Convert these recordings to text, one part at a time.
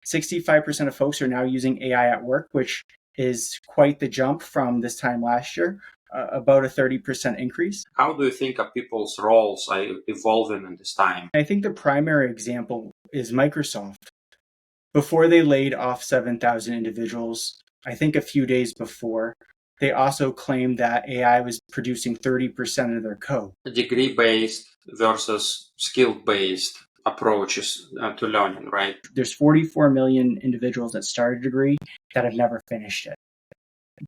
65% of folks are now using AI at work, which is quite the jump from this time last year, about a 30% increase. How do you think people's roles are evolving in this time? I think the primary example is Microsoft. Before they laid off 7,000 individuals, I think a few days before, they also claimed that AI was producing 30% of their code. Degree-based versus skill-based approaches to learning, right? There's 44 million individuals that started a degree that have never finished it.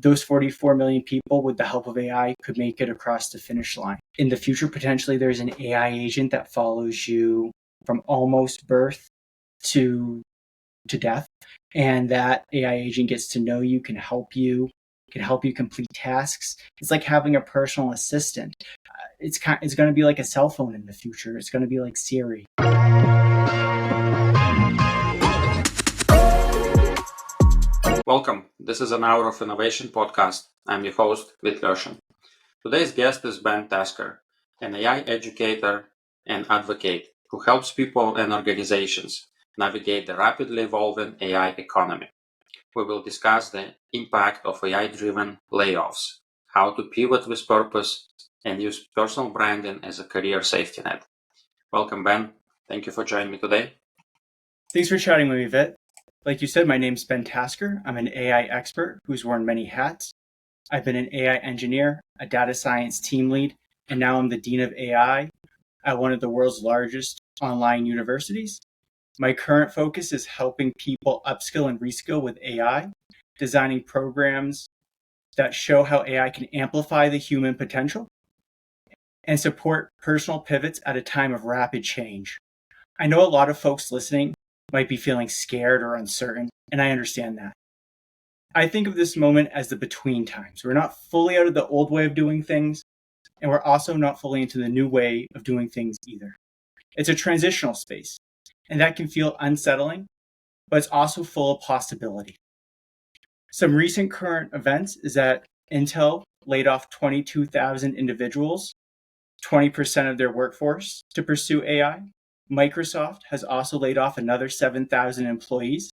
Those 44 million people, with the help of AI, could make it across the finish line. In the future, potentially, there's an AI agent that follows you from almost birth to death, and that AI agent gets to know you, can help you complete tasks. It's like having a personal assistant. It's going to be like a cell phone in the future. It's going to be like Siri. Welcome. This is an Hour of Innovation podcast. I'm your host, Vitaliy Lyoshin. Today's guest is Ben Tasker, an AI educator and advocate who helps people and organizations navigate the rapidly evolving AI economy. We will discuss the impact of AI-driven layoffs, how to pivot with purpose, and use personal branding as a career safety net. Welcome, Ben. Thank you for joining me today. Thanks for chatting with me, Vit. Like you said, my name's Ben Tasker. I'm an AI expert who's worn many hats. I've been an AI engineer, a data science team lead, and now I'm the Dean of AI at one of the world's largest online universities. My current focus is helping people upskill and reskill with AI, designing programs that show how AI can amplify the human potential and support personal pivots at a time of rapid change. I know a lot of folks listening might be feeling scared or uncertain, and I understand that. I think of this moment as the between times. We're not fully out of the old way of doing things, and we're also not fully into the new way of doing things either. It's a transitional space, and that can feel unsettling, but it's also full of possibility. Some recent current events is that Intel laid off 22,000 individuals, 20% of their workforce, to pursue AI. Microsoft has also laid off another 7,000 employees.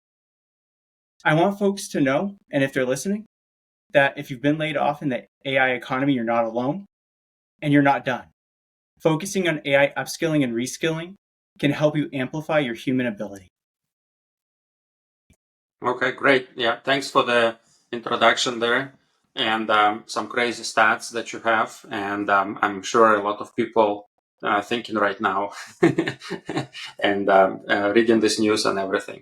I want folks to know, and if they're listening, that if you've been laid off in the AI economy, you're not alone and you're not done. Focusing on AI upskilling and reskilling can help you amplify your human ability. Okay, great. Yeah, thanks for the introduction there and some crazy stats that you have. And I'm sure a lot of people thinking right now and reading this news and everything.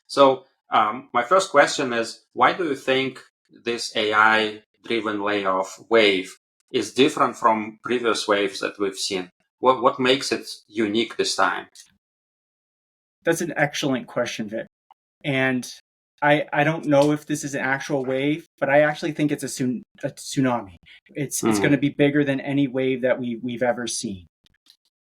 So my first question is, why do you think this AI-driven layoff wave is different from previous waves that we've seen? What makes it unique this time? That's an excellent question, Vic. And I don't know if this is an actual wave, but I actually think it's a tsunami. It's going to be bigger than any wave that we've ever seen.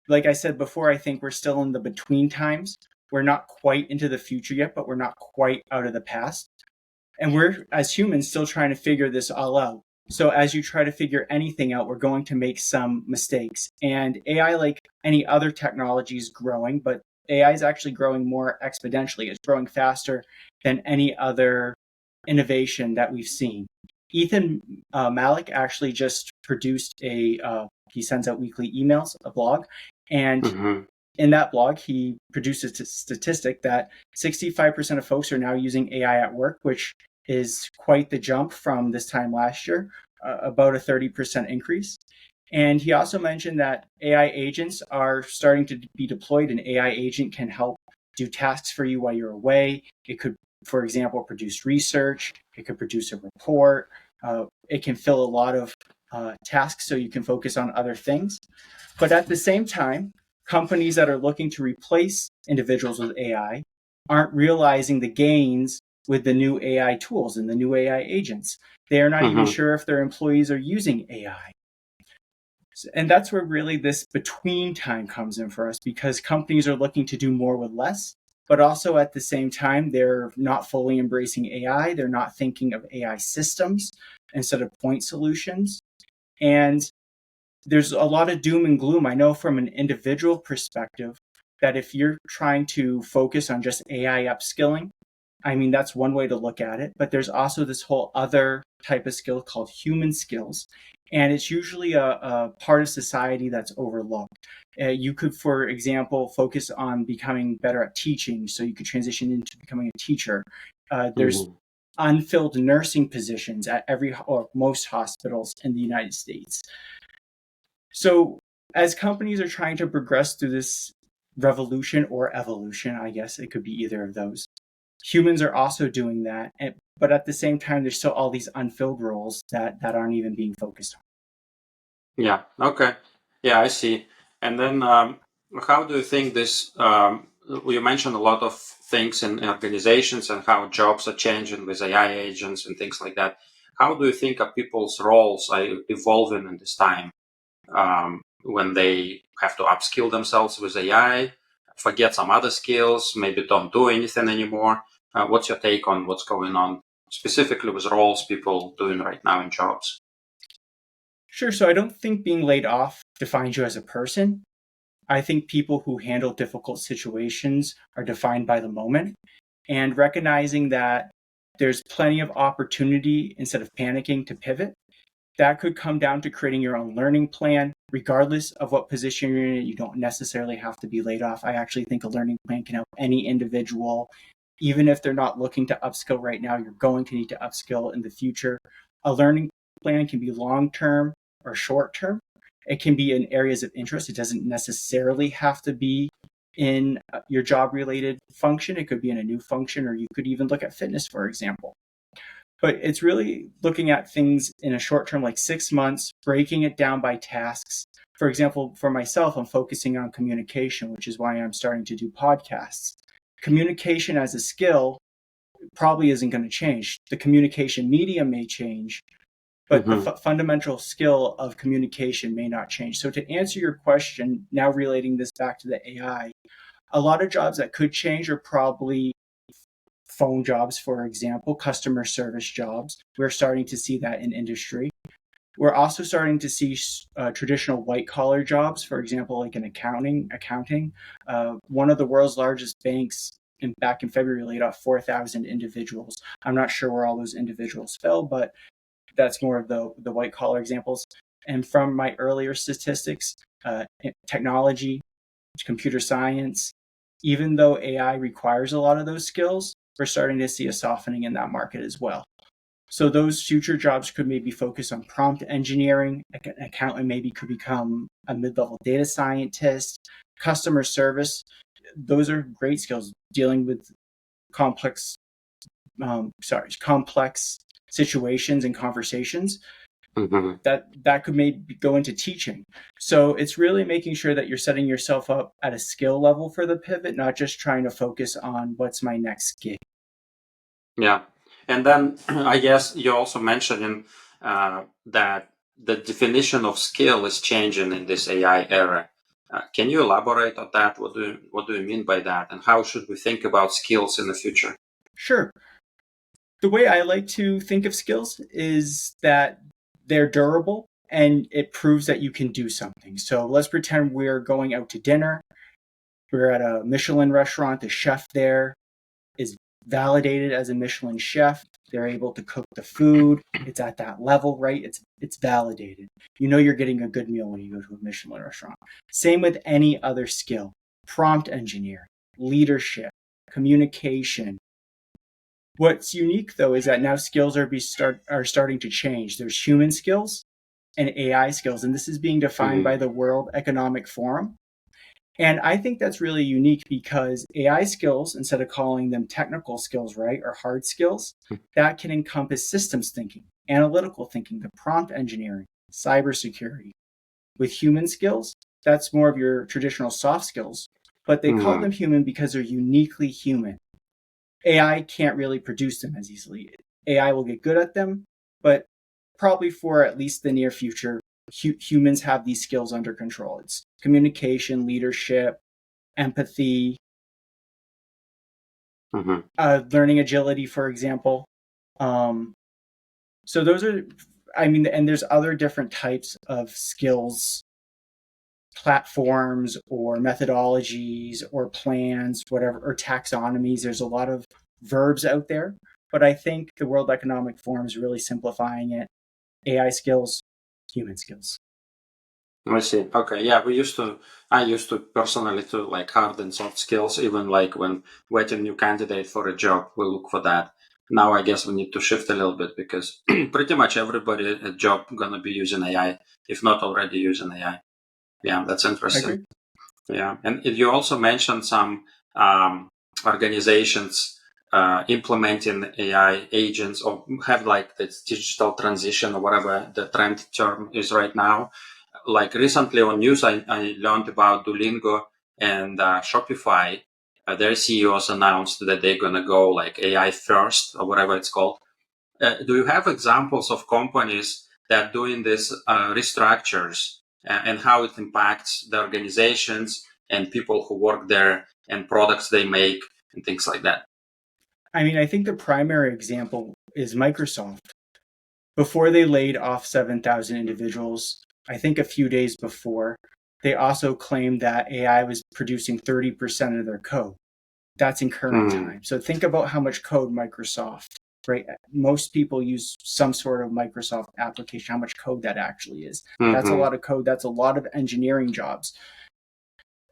Like I said before, I think we're still in the between times. We're not quite into the future yet, but we're not quite out of the past. And we're, as humans, still trying to figure this all out. So as you try to figure anything out, we're going to make some mistakes. And AI, like any other technology, is growing, but AI is actually growing more exponentially. It's growing faster than any other innovation that we've seen. Ethan Malik actually just produced he sends out weekly emails, a blog. And in that blog, he produces a statistic that 65% of folks are now using AI at work, which is quite the jump from this time last year, about a 30% increase. And he also mentioned that AI agents are starting to be deployed. An AI agent can help do tasks for you while you're away. It could, for example, produce research. It could produce a report. It can fill a lot of tasks so you can focus on other things. But at the same time, companies that are looking to replace individuals with AI aren't realizing the gains with the new AI tools and the new AI agents. They are not even sure if their employees are using AI. And that's where really this between time comes in for us, because companies are looking to do more with less, but also at the same time, they're not fully embracing AI. They're not thinking of AI systems instead of point solutions. And there's a lot of doom and gloom. I know from an individual perspective that if you're trying to focus on just AI upskilling, I mean, that's one way to look at it, but there's also this whole other type of skill called human skills. And it's usually a part of society that's overlooked. You could, for example, focus on becoming better at teaching. So you could transition into becoming a teacher. There's unfilled nursing positions at every or most hospitals in the United States. So as companies are trying to progress through this revolution or evolution, I guess it could be either of those, humans are also doing that. But at the same time, there's still all these unfilled roles that aren't even being focused on. Yeah. Okay. Yeah, I see. And then, how do you think this? You mentioned a lot of things in organizations and how jobs are changing with AI agents and things like that. How do you think people's roles are evolving in this time, when they have to upskill themselves with AI, forget some other skills, maybe don't do anything anymore? What's your take on what's going on specifically with roles people doing right now in jobs? Sure. So I don't think being laid off defines you as a person. I think people who handle difficult situations are defined by the moment, and recognizing that there's plenty of opportunity instead of panicking to pivot. That could come down to creating your own learning plan, regardless of what position you're in. You don't necessarily have to be laid off. I actually think a learning plan can help any individual, even if they're not looking to upskill right now. You're going to need to upskill in the future. A learning plan can be long-term or short-term. It can be in areas of interest. It doesn't necessarily have to be in your job-related function. It could be in a new function, or you could even look at fitness, for example. But it's really looking at things in a short term, like 6 months, breaking it down by tasks. For example, for myself, I'm focusing on communication, which is why I'm starting to do podcasts. Communication as a skill probably isn't going to change. The communication medium may change, but the fundamental skill of communication may not change. So to answer your question, now relating this back to the AI, a lot of jobs that could change are probably phone jobs, for example, customer service jobs. We're starting to see that in industry. We're also starting to see traditional white collar jobs, for example, like in accounting. One of the world's largest banks back in February laid off 4,000 individuals. I'm not sure where all those individuals fell, but that's more of the white collar examples. And from my earlier statistics, technology, computer science, even though AI requires a lot of those skills, we're starting to see a softening in that market as well. So those future jobs could maybe focus on prompt engineering. An accountant maybe could become a mid-level data scientist. Customer service, those are great skills. Dealing with complex situations and conversations. That could maybe go into teaching. So it's really making sure that you're setting yourself up at a skill level for the pivot, not just trying to focus on what's my next gig. Yeah. And then I guess you also mentioned that the definition of skill is changing in this AI era. Can you elaborate on that? What do you mean by that? And how should we think about skills in the future? Sure. The way I like to think of skills is that they're durable and it proves that you can do something. So let's pretend we're going out to dinner. We're at a Michelin restaurant. The chef there is validated as a Michelin chef. They're able to cook the food. It's at that level, right? It's validated. You know you're getting a good meal when you go to a Michelin restaurant. Same with any other skill. Prompt engineering, leadership, communication. What's unique though is that now skills are starting to change. There's human skills and AI skills, and this is being defined by the World Economic Forum. And I think that's really unique because AI skills, instead of calling them technical skills, right, or hard skills, that can encompass systems thinking, analytical thinking, the prompt engineering, cybersecurity. With human skills, that's more of your traditional soft skills, but they call them human because they're uniquely human. AI can't really produce them as easily. AI will get good at them, but probably for at least the near future, humans have these skills under control. It's communication, leadership, empathy, learning agility, for example. So those are, and there's other different types of skills, platforms or methodologies or plans, whatever, or taxonomies. There's a lot of verbs out there, but I think the World Economic Forum is really simplifying it. AI skills, human skills. I see. Okay. Yeah, I used to personally to like hard and soft skills, even like when waiting new candidate for a job, we look for that. Now I guess we need to shift a little bit because pretty much everybody at job gonna be using AI, if not already using AI. Yeah, that's interesting. Yeah, and you also mentioned some organizations implementing AI agents or have like this digital transition or whatever the trend term is right now. Like recently on news, I learned about Duolingo and Shopify. Their CEOs announced that they're gonna go like AI first or whatever it's called. Do you have examples of companies that are doing this restructures and how it impacts the organizations and people who work there and products they make and things like that? I mean, I think the primary example is Microsoft. Before they laid off 7,000 individuals, I think a few days before, they also claimed that AI was producing 30% of their code. That's in current time. So think about how much code Microsoft, right? Most people use some sort of Microsoft application, how much code that actually is. That's a lot of code. That's a lot of engineering jobs.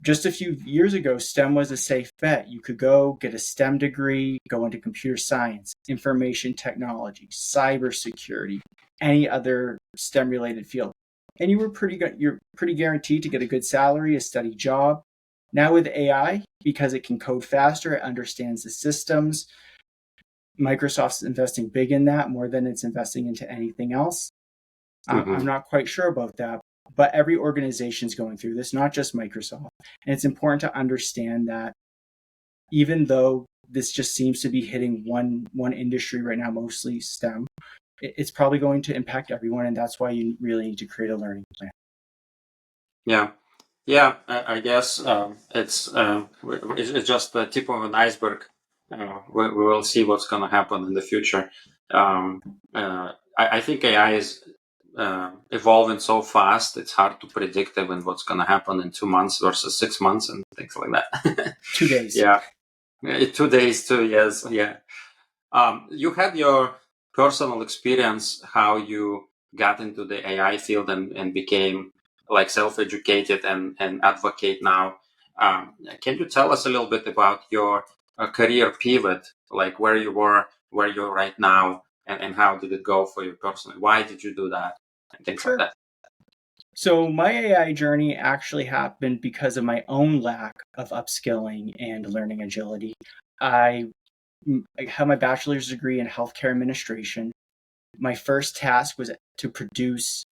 Just a few years ago, STEM was a safe bet. You could go get a STEM degree, go into computer science, information technology, cybersecurity, any other STEM related field. And you were pretty good. You're pretty guaranteed to get a good salary, a steady job. Now with AI, because it can code faster, it understands the systems. Microsoft's investing big in that more than it's investing into anything else. I'm not quite sure about that, but every organization is going through this, not just Microsoft. And it's important to understand that even though this just seems to be hitting one industry right now, mostly STEM, it's probably going to impact everyone, and that's why you really need to create a learning plan. Yeah. Yeah, I guess it's just the tip of an iceberg. We will see what's going to happen in the future. I think AI is evolving so fast; it's hard to predict even what's going to happen in 2 months versus 6 months and things like that. 2 days. Yeah, 2 days, 2 years. Yeah. You had your personal experience how you got into the AI field and became like self-educated and advocate now. Can you tell us a little bit about your career pivot, like where you were, where you're right now, and how did it go for you personally? Why did you do that? And things like Sure. that. So my AI journey actually happened because of my own lack of upskilling and learning agility. I have my bachelor's degree in healthcare administration. My first task was to produce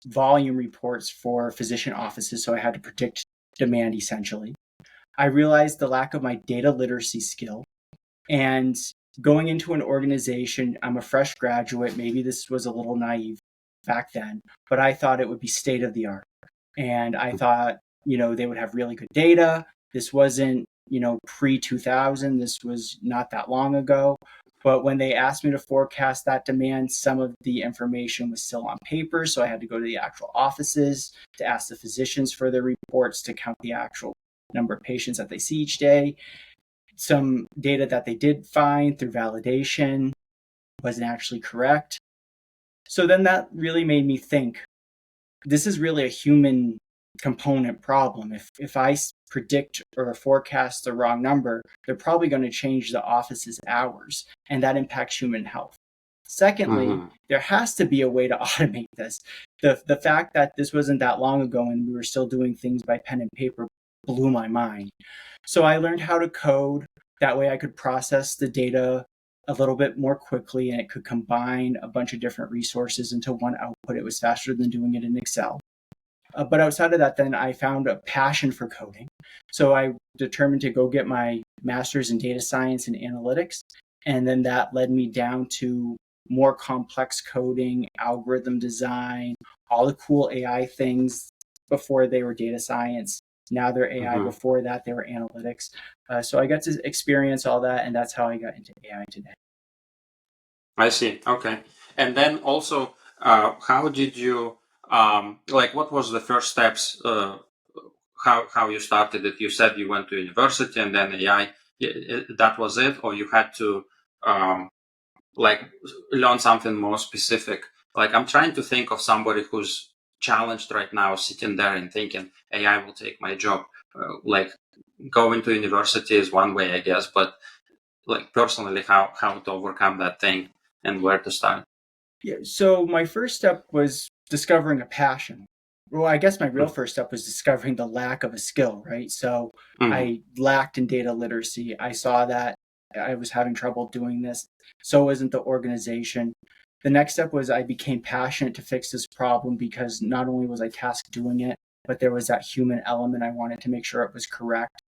volume reports for physician offices, so I had to predict demand essentially. I realized the lack of my data literacy skill, and going into an organization, I'm a fresh graduate, maybe this was a little naive back then, but I thought it would be state of the art. And I thought, they would have really good data. This wasn't, pre 2000, this was not that long ago. But when they asked me to forecast that demand, some of the information was still on paper. So I had to go to the actual offices to ask the physicians for their reports to count the actual number of patients that they see each day. Some data that they did find through validation wasn't actually correct. So then that really made me think, this is really a human component problem. If I predict or forecast the wrong number, they're probably going to change the office's hours, and that impacts human health. Secondly, there has to be a way to automate this. The fact that this wasn't that long ago and we were still doing things by pen and paper blew my mind. So I learned how to code. That way I could process the data a little bit more quickly, and it could combine a bunch of different resources into one output. It was faster than doing it in Excel. But outside of that, then I found a passion for coding. So I determined to go get my master's in data science and analytics. And then that led me down to more complex coding, algorithm design, all the cool AI things. Before they were data science. Now they're AI. Before that, they were analytics. So I got to experience all that, and that's how I got into AI today. I see. Okay. And then also, how did you, what was the first steps, how you started it? You said you went to university and then AI. that was it, or you had to like learn something more specific? Like, I'm trying to think of somebody who's challenged right now, sitting there and thinking AI will take my job. Like, going to university is one way, I guess, but like personally, how to overcome that thing and where to start? Yeah, so my first step was discovering a passion. Well, I guess my real first step was discovering the lack of a skill, right? So Mm-hmm. I lacked in data literacy. I saw that I was having trouble doing this. So wasn't the organization. The next step was I became passionate to fix this problem because not only was I tasked doing it, but there was that human element. I wanted to make sure it was correct.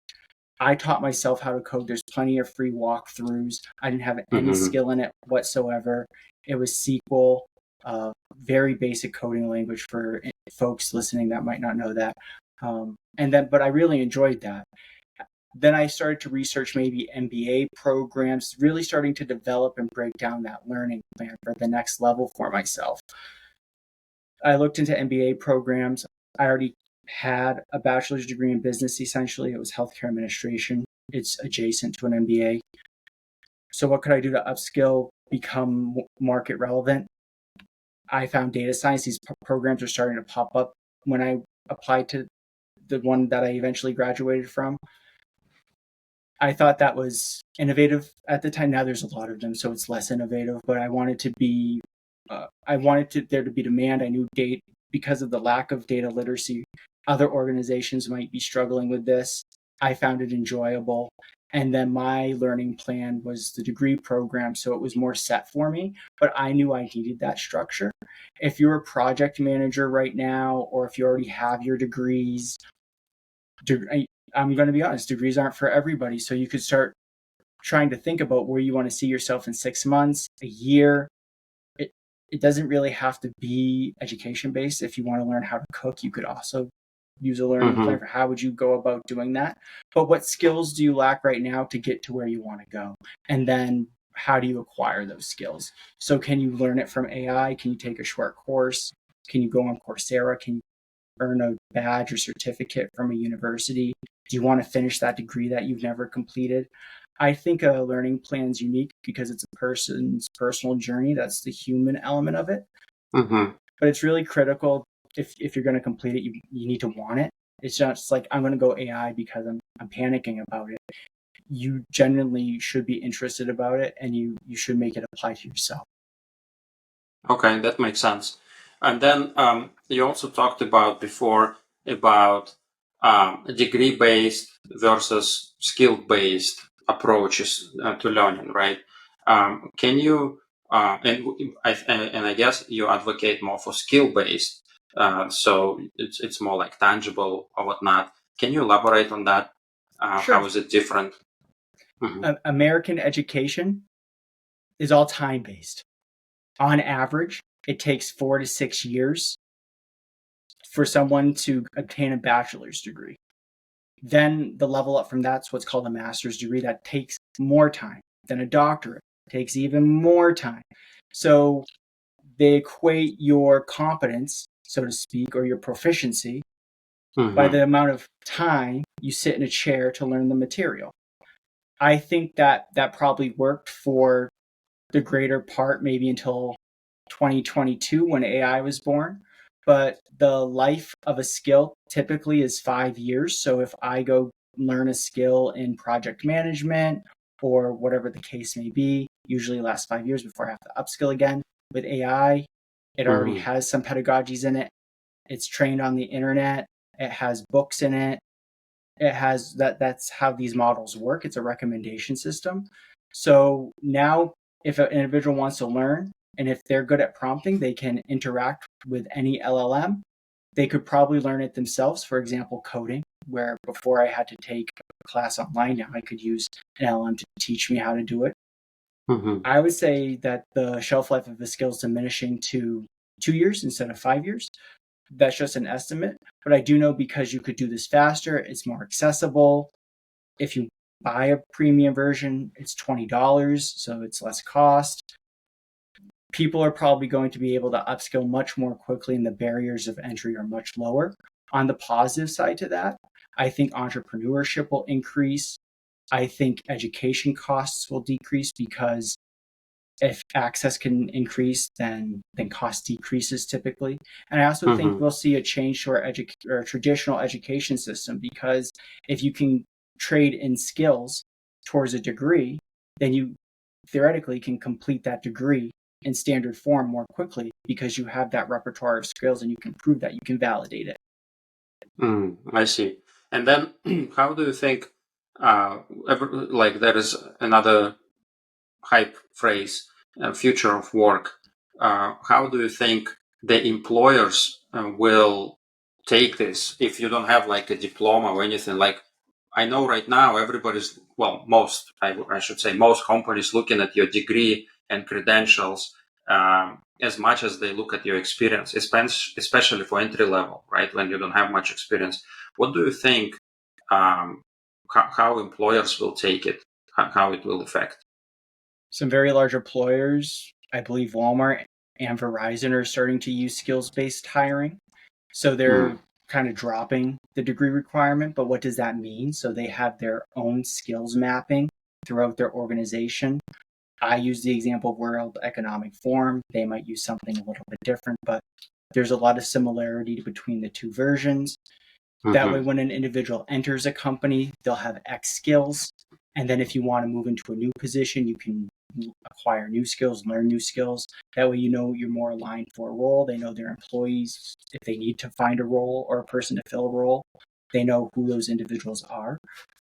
I taught myself how to code. There's plenty of free walkthroughs. I didn't have any Mm-hmm. skill in it whatsoever. It was SQL, very basic coding language for folks listening that might not know that. But I really enjoyed that. Then I started to research maybe MBA programs, really starting to develop and break down that learning plan for the next level for myself. I looked into MBA programs. I already had a bachelor's degree in business, essentially. It was healthcare administration. It's adjacent to an MBA. So, what could I do to upskill, become market relevant? I found data science. These programs are starting to pop up when I applied to the one that I eventually graduated from. I thought that was innovative at the time. Now there's a lot of them, so it's less innovative, but I wanted there to be demand. I knew because of the lack of data literacy, other organizations might be struggling with this. I found it enjoyable. And then my learning plan was the degree program, so it was more set for me, but I knew I needed that structure. If you're a project manager right now, or if you already have your degrees, I'm going to be honest, degrees aren't for everybody. So you could start trying to think about where you want to see yourself in 6 months, a year. It doesn't really have to be education based. If you want to learn how to cook, you could also use a learning Mm-hmm. plan for how would you go about doing that. But what skills do you lack right now to get to where you want to go? And then how do you acquire those skills? So can you learn it from AI? Can you take a short course? Can you go on Coursera? Can you earn a badge or certificate from a university? Do you want to finish that degree that you've never completed? I think a learning plan is unique because it's a person's personal journey. That's the human element of it. Mm-hmm. But it's really critical if you're going to complete it, you need to want it. It's not just like I'm going to go AI because I'm panicking about it. You genuinely should be interested about it, and you should make it apply to yourself. Okay, that makes sense. And then you also talked about before about degree-based versus skill-based approaches to learning, right? Can you and I guess you advocate more for skill-based, so it's more like tangible or whatnot. Can you elaborate on that? Sure. How is it different? Mm-hmm. American education is all time-based. On average, it takes 4 to 6 years for someone to obtain a bachelor's degree. Then the level up from that's what's called a master's degree. That takes more time than a doctorate. It takes even more time. So they equate your competence, so to speak, or your proficiency by the amount of time you sit in a chair to learn the material. I think that probably worked for the greater part, maybe until 2022 when AI was born. But the life of a skill typically is 5 years. So if I go learn a skill in project management or whatever the case may be, usually lasts 5 years before I have to upskill again. With AI, it already Mm-hmm. has some pedagogies in it. It's trained on the internet. It has books in it. It has that's how these models work. It's a recommendation system. So now if an individual wants to learn and if they're good at prompting, they can interact with any LLM. They could probably learn it themselves. For example, coding, where before I had to take a class online, now I could use an LLM to teach me how to do it. Mm-hmm. I would say that the shelf life of the skill is diminishing to 2 years instead of 5 years. That's just an estimate, but I do know because you could do this faster, it's more accessible. If you buy a premium version, it's $20, so it's less cost. People are probably going to be able to upskill much more quickly, and the barriers of entry are much lower. On the positive side to that, I think entrepreneurship will increase. I think education costs will decrease because if access can increase, then cost decreases typically. And I also think we'll see a change to our traditional education system, because if you can trade in skills towards a degree, then you theoretically can complete that degree in standard form more quickly because you have that repertoire of skills and you can prove that, you can validate it. I see. And then how do you think, like there is another hype phrase, future of work. How do you think the employers will take this if you don't have like a diploma or anything? Like, I know right now everybody's, well, I should say most companies looking at your degree and credentials as much as they look at your experience, especially for entry level, right? When you don't have much experience. What do you think, how employers will take it, how it will affect? Some very large employers, I believe Walmart and Verizon, are starting to use skills-based hiring. So they're kind of dropping the degree requirement, but what does that mean? So they have their own skills mapping throughout their organization. I use the example of World Economic Forum. They might use something a little bit different, but there's a lot of similarity between the two versions. That way, when an individual enters a company, they'll have X skills. And then if you want to move into a new position, you can acquire new skills, learn new skills. That way, you know you're more aligned for a role. They know their employees, if they need to find a role or a person to fill a role, they know who those individuals are.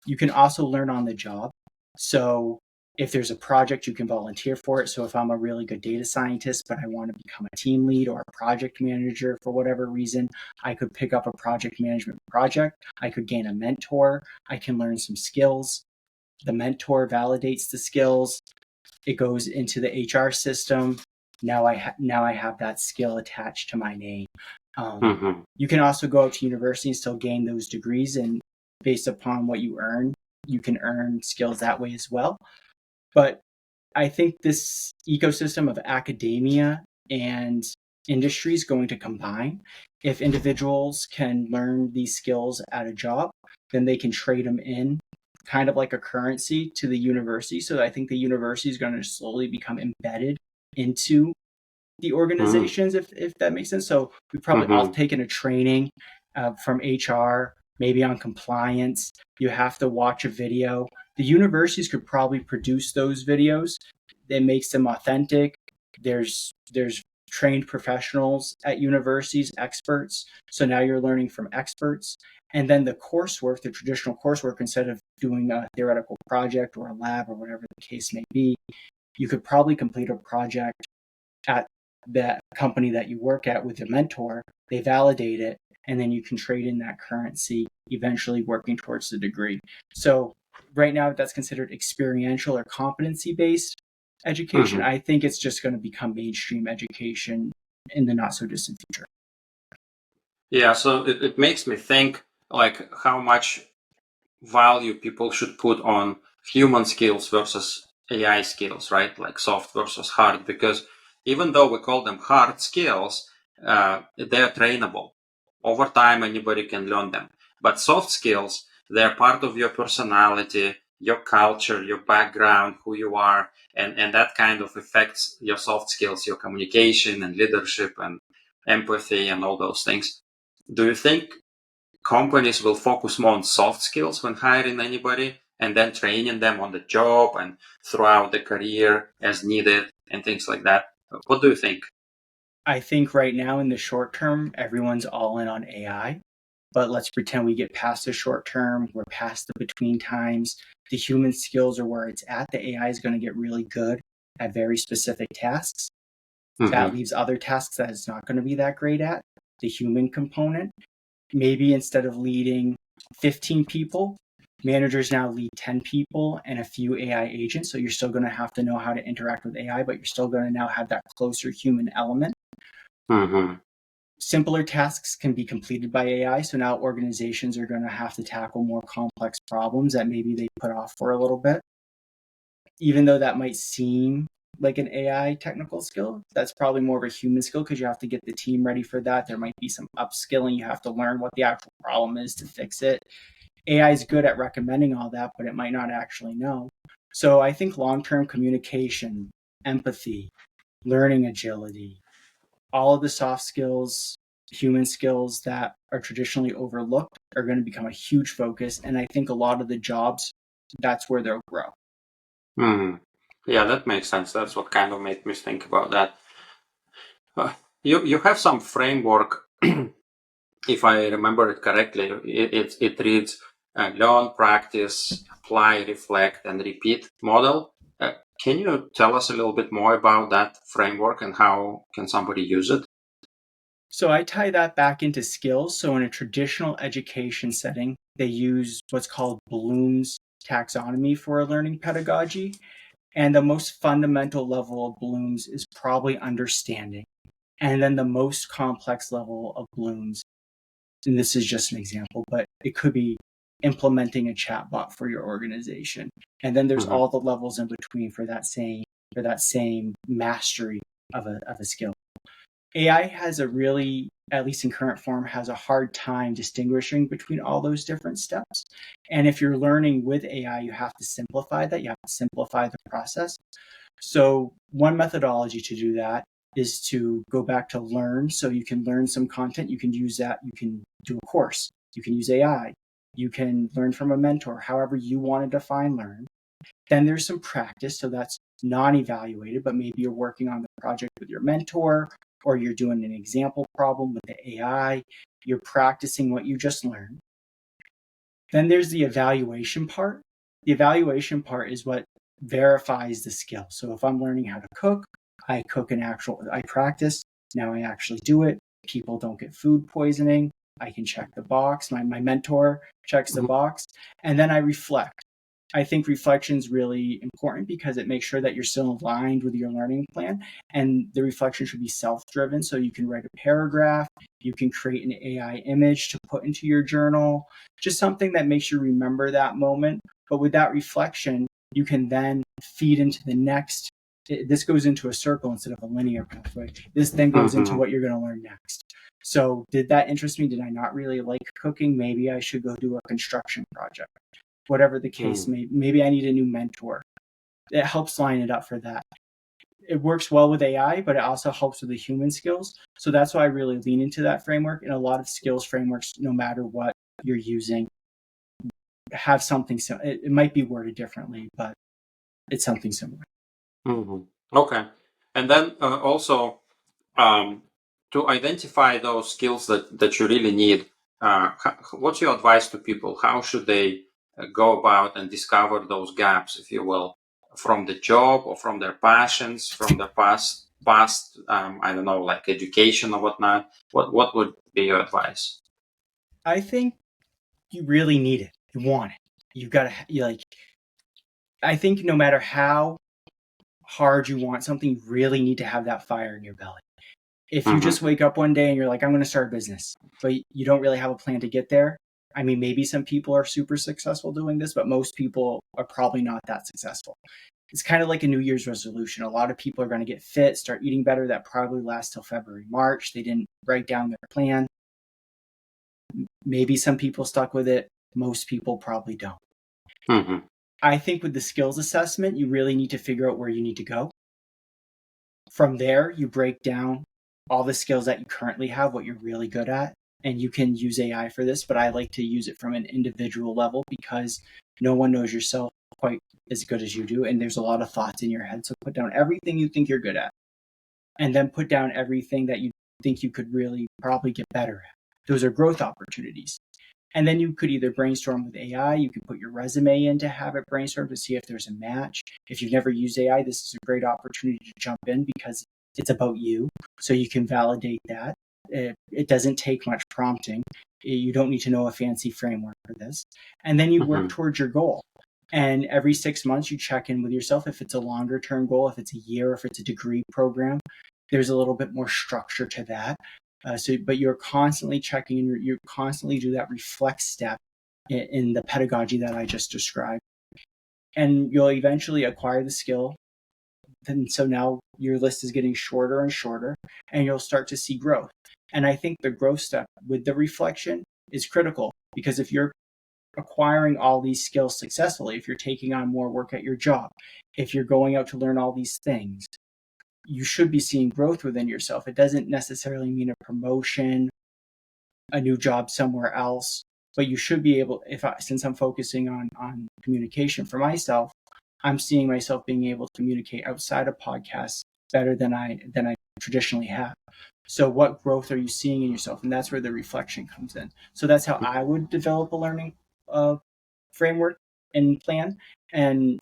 You can also learn on the job. So if there's a project, you can volunteer for it. So if I'm a really good data scientist, but I want to become a team lead or a project manager for whatever reason, I could pick up a project management project. I could gain a mentor. I can learn some skills. The mentor validates the skills. It goes into the HR system. Now I have that skill attached to my name. You can also go out to university and still gain those degrees, and based upon what you earn, you can earn skills that way as well. But I think this ecosystem of academia and industry is going to combine. If individuals can learn these skills at a job, then they can trade them in kind of like a currency to the university. So I think the university is going to slowly become embedded into the organizations, if that makes sense. So we've probably all taken a training from HR, maybe on compliance. You have to watch a video. The universities could probably produce those videos. It makes them authentic. There's trained professionals at universities, experts. So now you're learning from experts. And then the coursework, the traditional coursework, instead of doing a theoretical project or a lab or whatever the case may be, you could probably complete a project at that company that you work at with a mentor. They validate it, and then you can trade in that currency, eventually working towards the degree. So right now that's considered experiential or competency-based education. I think it's just going to become mainstream education in the not so distant future. Yeah, so it makes me think like how much value people should put on human skills versus AI skills, right? Like soft versus hard, because even though we call them hard skills, they're trainable. Over time, anybody can learn them. But soft skills, they're part of your personality, your culture, your background, who you are, and that kind of affects your soft skills, your communication and leadership and empathy and all those things. Do you think companies will focus more on soft skills when hiring anybody and then training them on the job and throughout the career as needed and things like that? What do you think? I think right now in the short term, everyone's all in on AI. But let's pretend we get past the short term, we're past the between times. The human skills are where it's at. The AI is going to get really good at very specific tasks. That leaves other tasks that it's not going to be that great at. The human component. Maybe instead of leading 15 people, managers now lead 10 people and a few AI agents. So you're still going to have to know how to interact with AI, but you're still going to now have that closer human element. Simpler tasks can be completed by AI. So now organizations are going to have to tackle more complex problems that maybe they put off for a little bit. Even though that might seem like an AI technical skill, that's probably more of a human skill because you have to get the team ready for that. There might be some upskilling. You have to learn what the actual problem is to fix it. AI is good at recommending all that, but it might not actually know. So I think long-term communication, empathy, learning agility, all of the soft skills, human skills that are traditionally overlooked are going to become a huge focus. And I think a lot of the jobs, that's where they'll grow. Yeah, that makes sense. That's what kind of made me think about that. You have some framework, if I remember it correctly. It reads learn, practice, apply, reflect, and repeat model. Can you tell us a little bit more about that framework and how can somebody use it? So I tie that back into skills. So in a traditional education setting, they use what's called Bloom's taxonomy for a learning pedagogy. And the most fundamental level of Bloom's is probably understanding. And then the most complex level of Bloom's, and this is just an example, but it could be implementing a chatbot for your organization. And then there's all the levels in between for that same mastery of a skill. AI has a really, at least in current form, has a hard time distinguishing between all those different steps. And if you're learning with AI, you have to simplify that. You have to simplify the process. So one methodology to do that is to go back to learn. So you can learn some content. You can use that. You can do a course. You can use AI. You can learn from a mentor, however you want to define learn. Then there's some practice. So that's non-evaluated, but maybe you're working on the project with your mentor, or you're doing an example problem with the AI. You're practicing what you just learned. Then there's the evaluation part. The evaluation part is what verifies the skill. So if I'm learning how to cook, I practice, now I actually do it. People don't get food poisoning. I can check the box. My mentor checks the box. And then I reflect. I think reflection is really important because it makes sure that you're still aligned with your learning plan. And the reflection should be self-driven. So you can write a paragraph, you can create an AI image to put into your journal, just something that makes you remember that moment. But with that reflection, you can then feed into the next. This goes into a circle instead of a linear pathway. This then goes into what you're going to learn next. So did that interest me? Did I not really like cooking? Maybe I should go do a construction project. Whatever the case may, maybe I need a new mentor. It helps line it up for that. It works well with AI, but it also helps with the human skills. So that's why I really lean into that framework. And a lot of skills frameworks, no matter what you're using, have something. So it might be worded differently, but it's something similar. Okay. And then also to identify those skills that you really need, what's your advice to people? How should they go about and discover those gaps, if you will, from the job or from their passions, from their past, I don't know, like education or whatnot? What would be your advice? I think you really need it. You want it. You've got to, I think no matter how hard you want something, you really need to have that fire in your belly. If you just wake up one day and you're like, I'm going to start a business, but you don't really have a plan to get there. I mean, maybe some people are super successful doing this, but most people are probably not that successful. It's kind of like a New Year's resolution. A lot of people are going to get fit, start eating better. That probably lasts till February, March. They didn't write down their plan. Maybe some people stuck with it. Most people probably don't. I think with the skills assessment, you really need to figure out where you need to go. From there, you break down all the skills that you currently have, what you're really good at, and you can use AI for this, but I like to use it from an individual level because no one knows yourself quite as good as you do, and there's a lot of thoughts in your head. So put down everything you think you're good at, and then put down everything that you think you could really probably get better at. Those are growth opportunities. And then you could either brainstorm with AI, you could put your resume in to have it brainstorm to see if there's a match. If you've never used AI, this is a great opportunity to jump in because it's about you. So you can validate that. It doesn't take much prompting. You don't need to know a fancy framework for this. And then you work towards your goal. And every 6 months, you check in with yourself. If it's a longer term goal, if it's a year, if it's a degree program, there's a little bit more structure to that. But you're constantly checking and you constantly do that reflect step in the pedagogy that I just described. And you'll eventually acquire the skill. And so now your list is getting shorter and shorter, and you'll start to see growth. And I think the growth step with the reflection is critical because if you're acquiring all these skills successfully, if you're taking on more work at your job, if you're going out to learn all these things, you should be seeing growth within yourself. It doesn't necessarily mean a promotion, a new job somewhere else, but you should be able, since I'm focusing on communication for myself, I'm seeing myself being able to communicate outside of podcasts better than I traditionally have. So what growth are you seeing in yourself? And that's where the reflection comes in. So that's how I would develop a learning framework and plan. And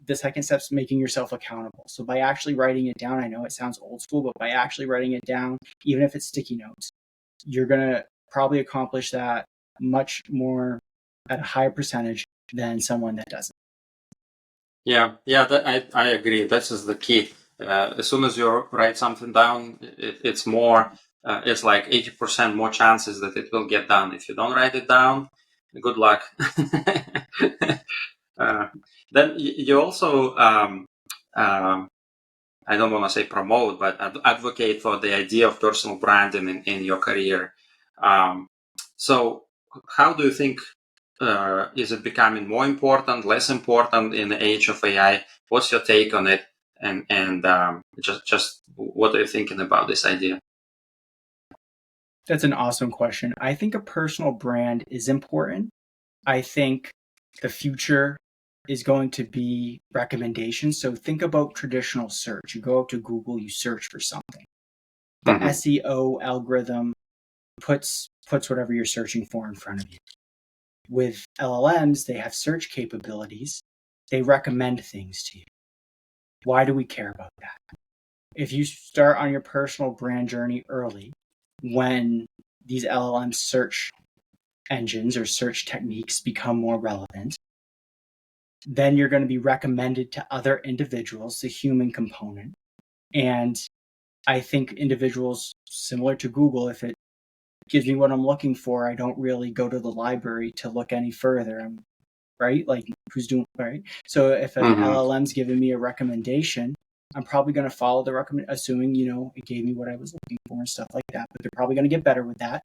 the second step is making yourself accountable. So by actually writing it down, I know it sounds old school, but by actually writing it down, even if it's sticky notes, you're going to probably accomplish that much more at a higher percentage than someone that doesn't. Yeah, I agree. This is the key. As soon as you write something down, it's more. It's like 80% more chances that it will get done. If you don't write it down, good luck. Then you also, I don't want to say promote, but advocate for the idea of personal branding in your career. So how do you think, is it becoming more important, less important in the age of AI? What's your take on it? And just what are you thinking about this idea? That's an awesome question. I think a personal brand is important. I think the future is going to be recommendations. So think about traditional search. You go up to Google, you search for something. The SEO algorithm puts whatever you're searching for in front of you. With LLMs, they have search capabilities. They recommend things to you. Why do we care about that? If you start on your personal brand journey early, when these LLM search engines or search techniques become more relevant, then you're going to be recommended to other individuals, the human component. And I think individuals similar to Google, if it gives me what I'm looking for, I don't really go to the library to look any further. Right? Like who's doing right? So if an LLM's giving me a recommendation, I'm probably going to follow the recommend, assuming, it gave me what I was looking for and stuff like that. But they're probably going to get better with that.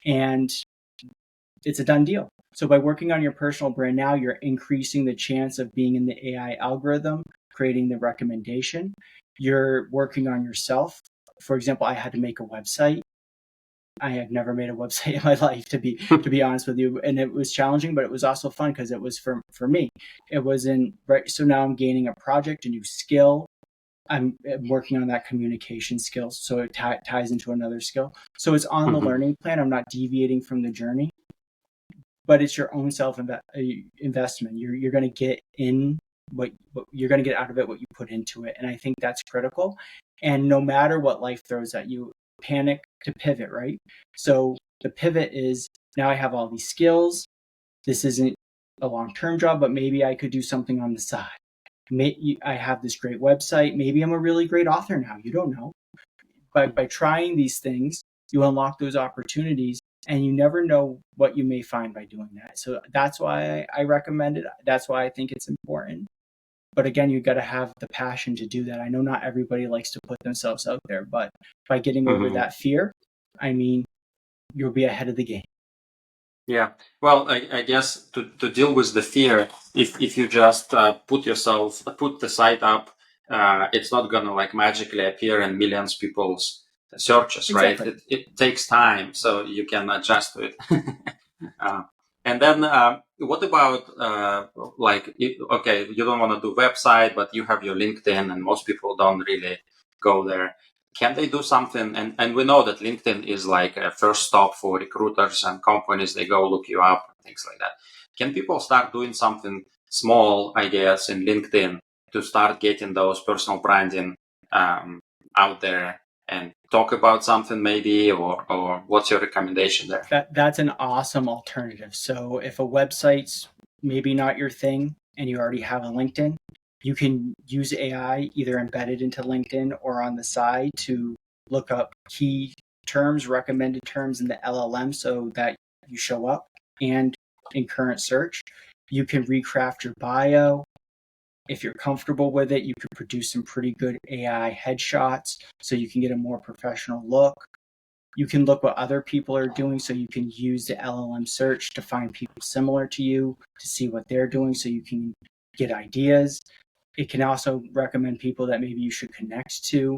And it's a done deal. So by working on your personal brand now, you're increasing the chance of being in the AI algorithm, creating the recommendation. You're working on yourself. For example, I had to make a website. I had never made a website in my life, to be honest with you, and it was challenging, but it was also fun because it was for me. It wasn't right. So now I'm gaining a project, a new skill. I'm working on that communication skill, so it ties into another skill. So it's on the learning plan. I'm not deviating from the journey, but it's your own self investment. You're going to get in what you're going to get out of it, what you put into it, and I think that's critical. And no matter what life throws at you, panic to pivot, right? So the pivot is, now I have all these skills. This isn't a long-term job, but maybe I could do something on the side. I have this great website. Maybe I'm a really great author now. You don't know. But by trying these things, you unlock those opportunities, and you never know what you may find by doing that. So that's why I recommend it. That's why I think it's important. But again, you got to have the passion to do that. I know not everybody likes to put themselves out there, but by getting over that fear, I mean, you'll be ahead of the game. Yeah. Well, I guess to deal with the fear, if you just put the site up, it's not gonna like magically appear in millions of people's searches, Exactly. right? It takes time, so you can adjust to it. And then what about okay, you don't want to do website, but you have your LinkedIn, and most people don't really go there. Can they do something? And we know that LinkedIn is like a first stop for recruiters and companies. They go look you up and things like that. Can people start doing something small, I guess, in LinkedIn to start getting those personal branding out there and talk about something maybe, or what's your recommendation there? That's an awesome alternative. So if a website's maybe not your thing and you already have a LinkedIn, you can use AI either embedded into LinkedIn or on the side to look up key terms, recommended terms in the LLM so that you show up. And in current search, you can recraft your bio. If you're comfortable with it, you could produce some pretty good AI headshots so you can get a more professional look. You can look what other people are doing, so you can use the LLM search to find people similar to you, to see what they're doing, so you can get ideas. It can also recommend people that maybe you should connect to.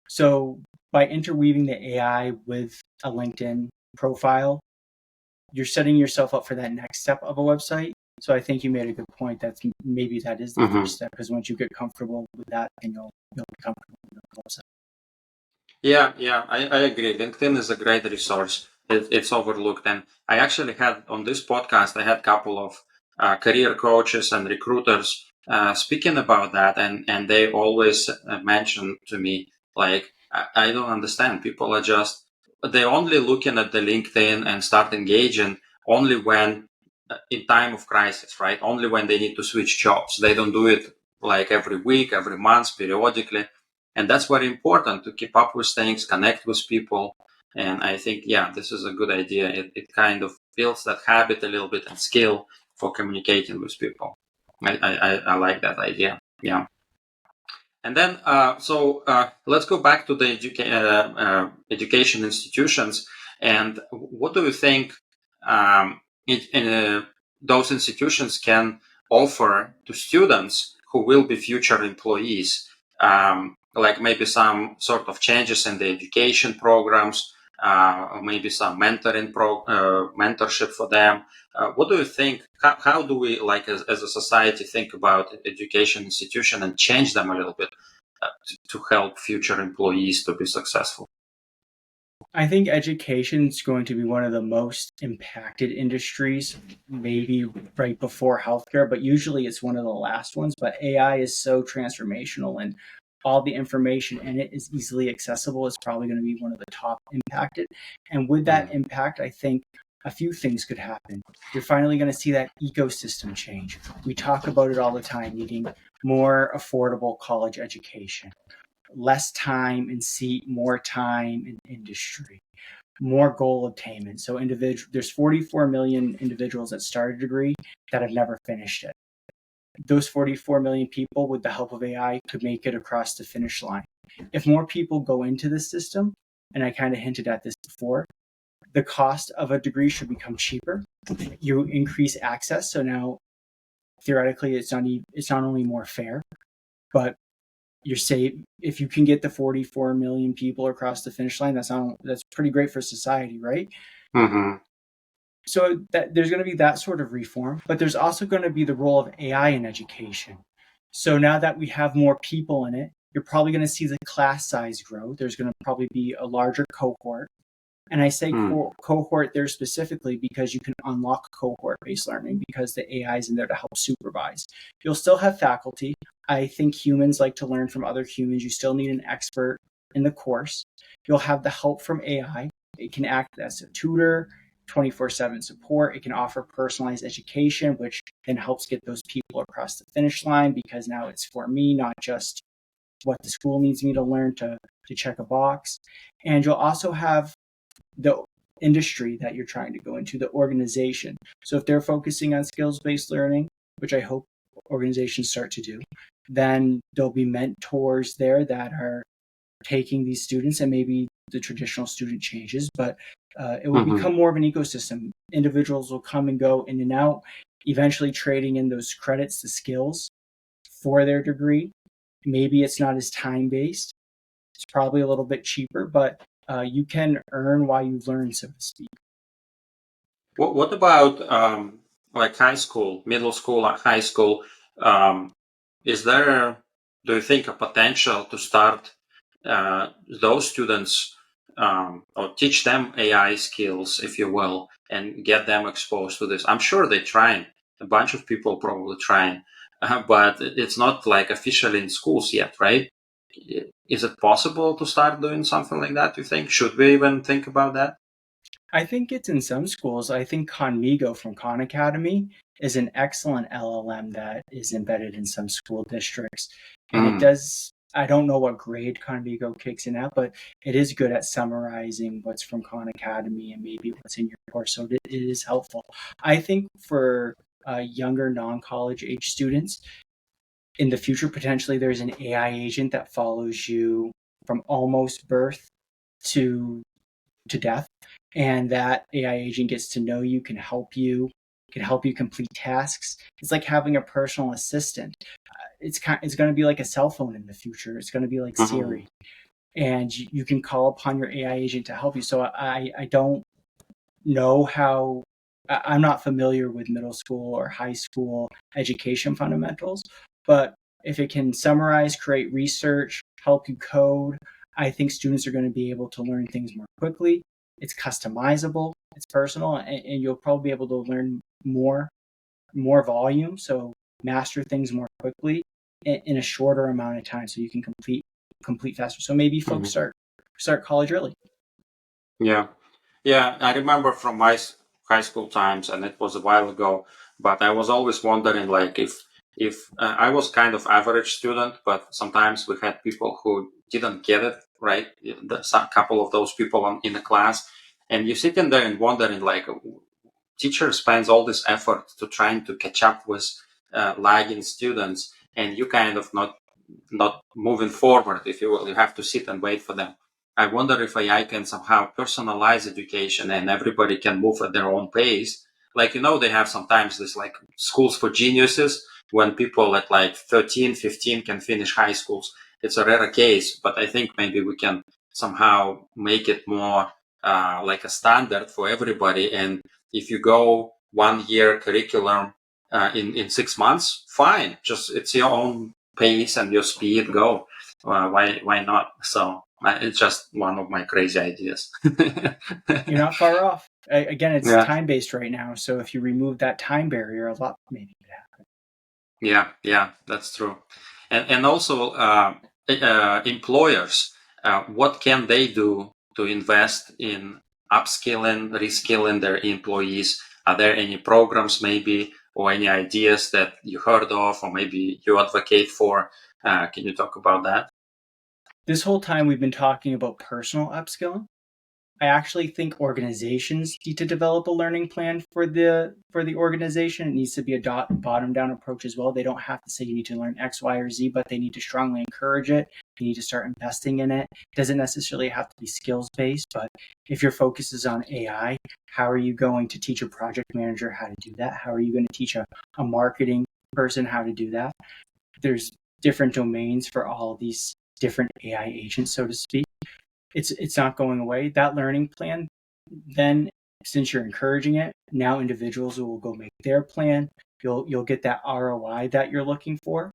So by interweaving the AI with a LinkedIn profile, you're setting yourself up for that next step of a website. So I think you made a good point. That is the first step, because once you get comfortable with that, then you'll be comfortable with the website. Yeah, I agree. LinkedIn is a great resource. It's overlooked. And I actually had on this podcast, I had a couple of career coaches and recruiters speaking about that. And they always mention to me, like, I don't understand. People are they're only looking at the LinkedIn and start engaging only when in time of crisis, right? Only when they need to switch jobs. They don't do it like every week, every month, periodically. And that's very important to keep up with things, connect with people. And I think, yeah, this is a good idea. It kind of builds that habit a little bit and skill for communicating with people. I like that idea. Yeah. And then, let's go back to the education institutions. And what do you think those institutions can offer to students who will be future employees? Like maybe some sort of changes in the education programs, or maybe some mentorship for them. What do you think? How do we, like as a society, think about education institution and change them a little bit to help future employees to be successful? I think education is going to be one of the most impacted industries, maybe right before healthcare, but usually it's one of the last ones. But AI is so transformational, and all the information in it is easily accessible. It's probably going to be one of the top impacted. And with that impact, I think a few things could happen. You're finally going to see that ecosystem change. We talk about it all the time, needing more affordable college education, less time in seat, more time in industry, more goal attainment. So there's 44 million individuals that start a degree that have never finished it. Those 44 million people, with the help of AI, could make it across the finish line. If more people go into the system, and I kind of hinted at this before, the cost of a degree should become cheaper. You increase access. So now, theoretically, it's not only more fair, but you're safe. If you can get the 44 million people across the finish line, that's pretty great for society, right? Mm-hmm. So that there's going to be that sort of reform, but there's also going to be the role of AI in education. So now that we have more people in it, you're probably going to see the class size grow. There's going to probably be a larger cohort. And I say cohort there specifically because you can unlock cohort-based learning because the AI is in there to help supervise. You'll still have faculty. I think humans like to learn from other humans. You still need an expert in the course. You'll have the help from AI. It can act as a tutor, 24/7 support. It can offer personalized education, which then helps get those people across the finish line because now it's for me, not just what the school needs me to learn to check a box. And you'll also have the industry that you're trying to go into, the organization. So if they're focusing on skills-based learning, which I hope organizations start to do, then there'll be mentors there that are taking these students, and maybe the traditional student changes, but it will become more of an ecosystem. Individuals will come and go in and out, eventually trading in those credits, the skills for their degree. Maybe it's not as time-based. It's probably a little bit cheaper, but you can earn while you learn, so to speak. What about like high school, middle school, high school? Is there, do you think, a potential to start those students or teach them AI skills, if you will, and get them exposed to this? I'm sure they're trying. A bunch of people probably trying, but it's not like officially in schools yet, right? Is it possible to start doing something like that, you think? Should we even think about that? I think it's in some schools. I think Conmigo from Khan Academy is an excellent LLM that is embedded in some school districts. And it does, I don't know what grade Conmigo kicks in at, but it is good at summarizing what's from Khan Academy and maybe what's in your course. So it is helpful. I think for younger non-college age students, in the future, potentially there's an AI agent that follows you from almost birth to to death, and that AI agent gets to know you, can help you complete tasks. It's like having a personal assistant. It's going to be like a cell phone in the future. It's going to be like Siri, and you can call upon your AI agent to help you. So I don't know how. I'm not familiar with middle school or high school education fundamentals, but if it can summarize, create research, help you code, I think students are going to be able to learn things more quickly. It's customizable, it's personal, and you'll probably be able to learn more volume, so master things more quickly in a shorter amount of time, so you can complete faster. So maybe folks start college early. Yeah, I remember from my high school times, and it was a while ago, but I was always wondering, like, if I was kind of average student, but sometimes we had people who didn't get it right. There's a couple of those people in the class, and you sit in there and wondering, like, teacher spends all this effort to trying to catch up with lagging students, and you kind of not moving forward, if you will. You have to sit and wait for them. I wonder if AI can somehow personalize education and everybody can move at their own pace. Like, they have sometimes this like schools for geniuses when people at like 13, 15 can finish high schools. It's a rare case, but I think maybe we can somehow make it more like a standard for everybody. And if you go 1 year curriculum in 6 months, fine. Just it's your own pace and your speed. Go. Why not? So it's just one of my crazy ideas. You're not far off. Again, it's time-based right now. So if you remove that time barrier, a lot maybe could happen. Yeah, that's true. And also employers, what can they do to invest in upskilling, reskilling their employees? Are there any programs maybe or any ideas that you heard of or maybe you advocate for? Can you talk about that? This whole time we've been talking about personal upskilling. I actually think organizations need to develop a learning plan for the organization. It needs to be a bottom down approach as well. They don't have to say you need to learn X, Y, or Z, but they need to strongly encourage it. You need to start investing in it. It doesn't necessarily have to be skills based, but if your focus is on AI, how are you going to teach a project manager how to do that? How are you going to teach a marketing person how to do that? There's different domains for all of these different AI agents, so to speak. It's not going away. That learning plan, then since you're encouraging it, now individuals will go make their plan. You'll get that ROI that you're looking for.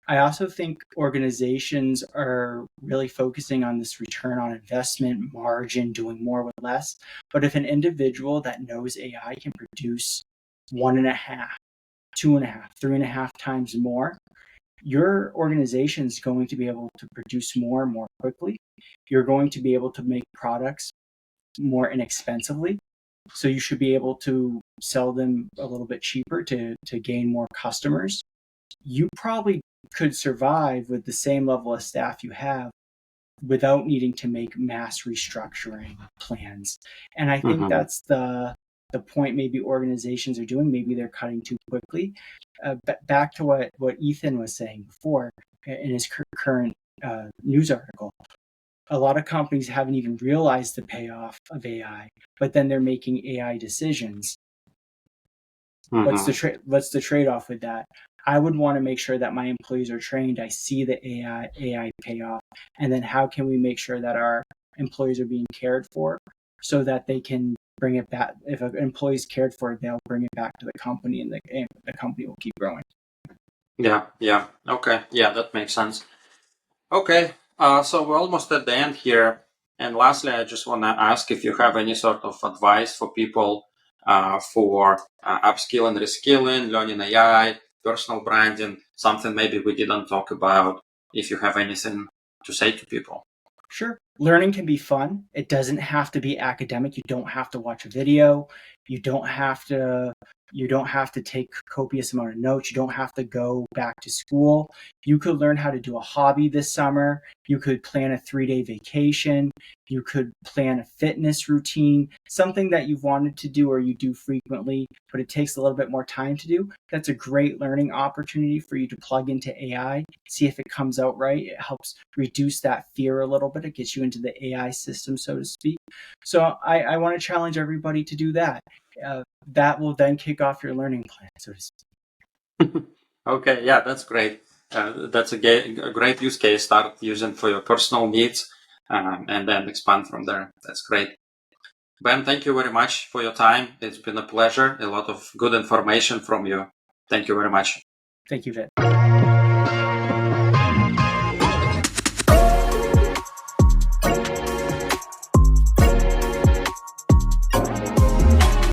I also think organizations are really focusing on this return on investment, margin, doing more with less. But if an individual that knows AI can produce 1.5, 2.5, 3.5 times more, your organization is going to be able to produce more quickly. You're going to be able to make products more inexpensively. So you should be able to sell them a little bit cheaper to gain more customers. You probably could survive with the same level of staff you have without needing to make mass restructuring plans. And I think that's the point maybe organizations are doing. Maybe they're cutting too quickly. Back to what Ethan was saying before in his current news article, a lot of companies haven't even realized the payoff of AI, but then they're making AI decisions. What's the trade-off with that? I would want to make sure that my employees are trained. I see the AI payoff, and then how can we make sure that our employees are being cared for, so that they can bring it back. If an employee is cared for, they'll bring it back to the company, and the company will keep growing. Yeah. Okay. Yeah, that makes sense. Okay. So we're almost at the end here. And lastly, I just want to ask if you have any sort of advice for people for upskilling, reskilling, learning AI, personal branding, something maybe we didn't talk about. If you have anything to say to people. Sure. Learning can be fun. It doesn't have to be academic. You don't have to watch a video. You don't have to take copious amount of notes. You don't have to go back to school. You could learn how to do a hobby this summer. You could plan a 3-day vacation. You could plan a fitness routine, something that you've wanted to do or you do frequently, but it takes a little bit more time to do. That's a great learning opportunity for you to plug into AI, see if it comes out right. It helps reduce that fear a little bit. It gets you into the AI system, so to speak. So I want to challenge everybody to do that. That will then kick off your learning plan, so to speak. Okay, yeah, that's great. That's a great use case. Start using for your personal needs, and then expand from there. That's great. Ben, thank you very much for your time. It's been a pleasure. A lot of good information from you. Thank you very much. Thank you, Vit.